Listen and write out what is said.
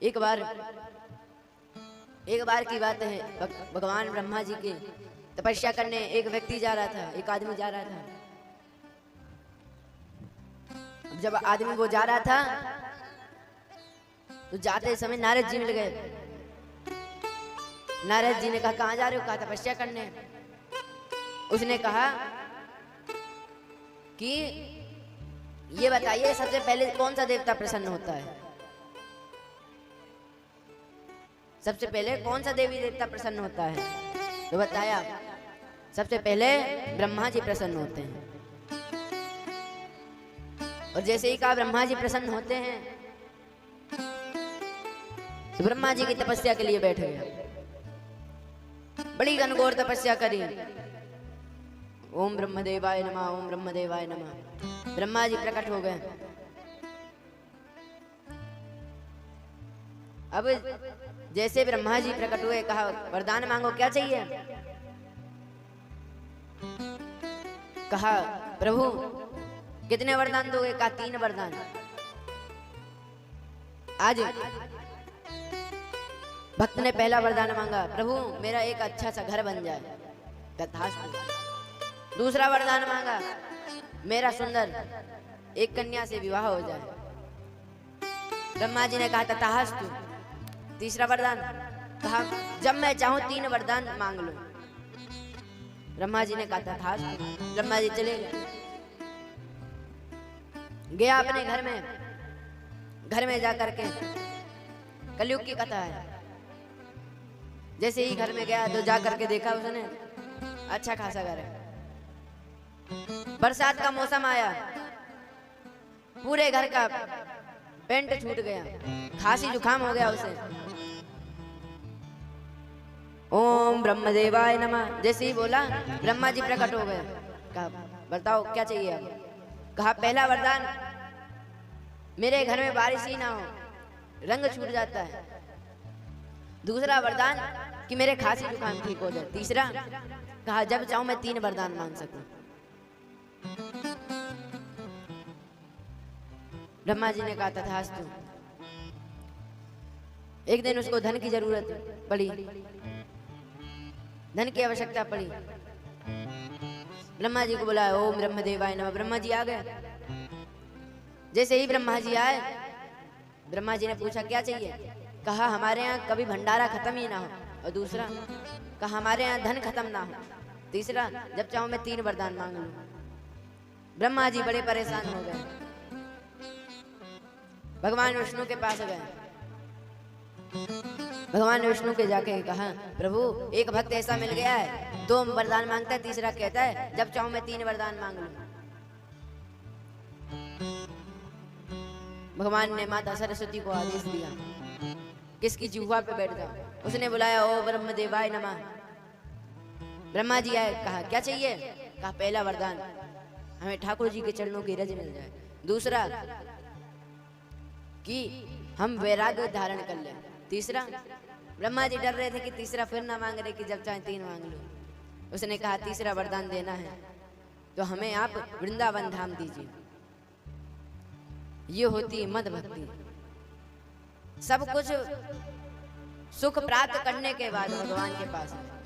एक बार की बात है, भगवान ब्रह्मा जी के तपस्या करने एक व्यक्ति जा रहा था, एक आदमी जा रहा था। जब आदमी वो जा रहा था तो जाते समय नारद जी मिल गए। नारद जी ने कहा कहाँ जा रहे हो? कहा तपस्या करने। उसने कहा कि ये बताइए सबसे पहले कौन सा देवता प्रसन्न होता है? सबसे पहले कौन सा देवी देवता प्रसन्न होता है? तो बताया सबसे पहले ब्रह्मा जी प्रसन्न होते हैं। और जैसे ही कहा ब्रह्मा जी प्रसन्न होते हैं तो ब्रह्मा जी की तपस्या के लिए बैठ गया। बड़ी घनघोर तपस्या करी। ओम ब्रह्मदेवाय नमः, ओम ब्रह्मदेवाय नमः। ब्रह्मा जी प्रकट हो गए। अब जैसे ब्रह्मा जी प्रकट हुए, कहा वरदान मांगो, क्या चाहिए? कहा प्रभु कितने वरदान दोगे? कहा 3 वरदान। आज भक्त ने पहला वरदान मांगा, प्रभु मेरा एक अच्छा सा घर बन जाए, तथास्तु। दूसरा वरदान मांगा, मेरा सुंदर एक कन्या से विवाह हो जाए। ब्रह्मा जी ने कहा तथास्तु। तीसरा वरदान कहा जब मैं चाहूं 3 वरदान मांग लो। ब्रह्मा जी ने कहा तथास्तु। ब्रह्मा जी चले गया अपने घर में जाकर के, कलयुग की कथा है। जैसे ही घर में गया तो जाकर के देखा उसने अच्छा खासा घर है। बरसात का मौसम आया, पूरे घर का पेंट छूट गया, खांसी जुकाम हो गया उसे। ओम ब्रह्मदेवाय नमः जैसे ही बोला ब्रह्मा जी प्रकट हो गए। कहा बताओ क्या चाहिए अब? कहा पहला वरदान मेरे घर में बारिश ही ना हो, रंग छूट जाता है। दूसरा वरदान कि मेरे खांसी जुकाम ठीक हो जाए। तीसरा कहा जब चाहूं मैं 3 वरदान मांग सकूं। ब्रह्मा जी ने कहा तथास्तु। एक दिन उसको धन की जरूरत पड़ी, धन की आवश्यकता पड़ी। ब्रह्मा जी को बुलाया, ओम ब्रह्मदेवाय नमः। ब्रह्मा जी आ गए। जैसे ही ब्रह्मा जी आए, ब्रह्मा जी ने पूछा क्या चाहिए? कहा हमारे यहाँ कभी भंडारा खत्म ही ना हो। और दूसरा कहा हमारे यहाँ धन खत्म ना हो। तीसरा जब चाहूं मैं 3 वरदान मांग लूं। ब्रह्मा जी बड़े परेशान हो गए, भगवान विष्णु के पास गए। भगवान विष्णु के जाके कहा प्रभु एक भक्त ऐसा मिल गया है, 2 वरदान मांगता है, तीसरा कहता है जब चाहूं मैं 3 वरदान मांग लूं। भगवान ने माता सरस्वती को आदेश दिया किसकी जिह्वा पे बैठ जाओ। उसने बुलाया ओ ब्रह्मदेवाय नमः। ब्रह्मा जी आए, कहा क्या चाहिए? कहा पहला वरदान हमें ठाकुर जी के चरणों की रज मिल जाए। दूसरा कि हम वैराग्य धारण कर लें। तीसरा ब्रह्मा जी डर रहे थे कि तीसरा फिर ना मांग रहे कि जब चाहे 3 मांग लो। उसने कहा तीसरा वरदान देना है तो हमें आप वृंदावन धाम दीजिए। ये होती मद भक्ति। सब कुछ सुख प्राप्त करने के बाद भगवान के पास है।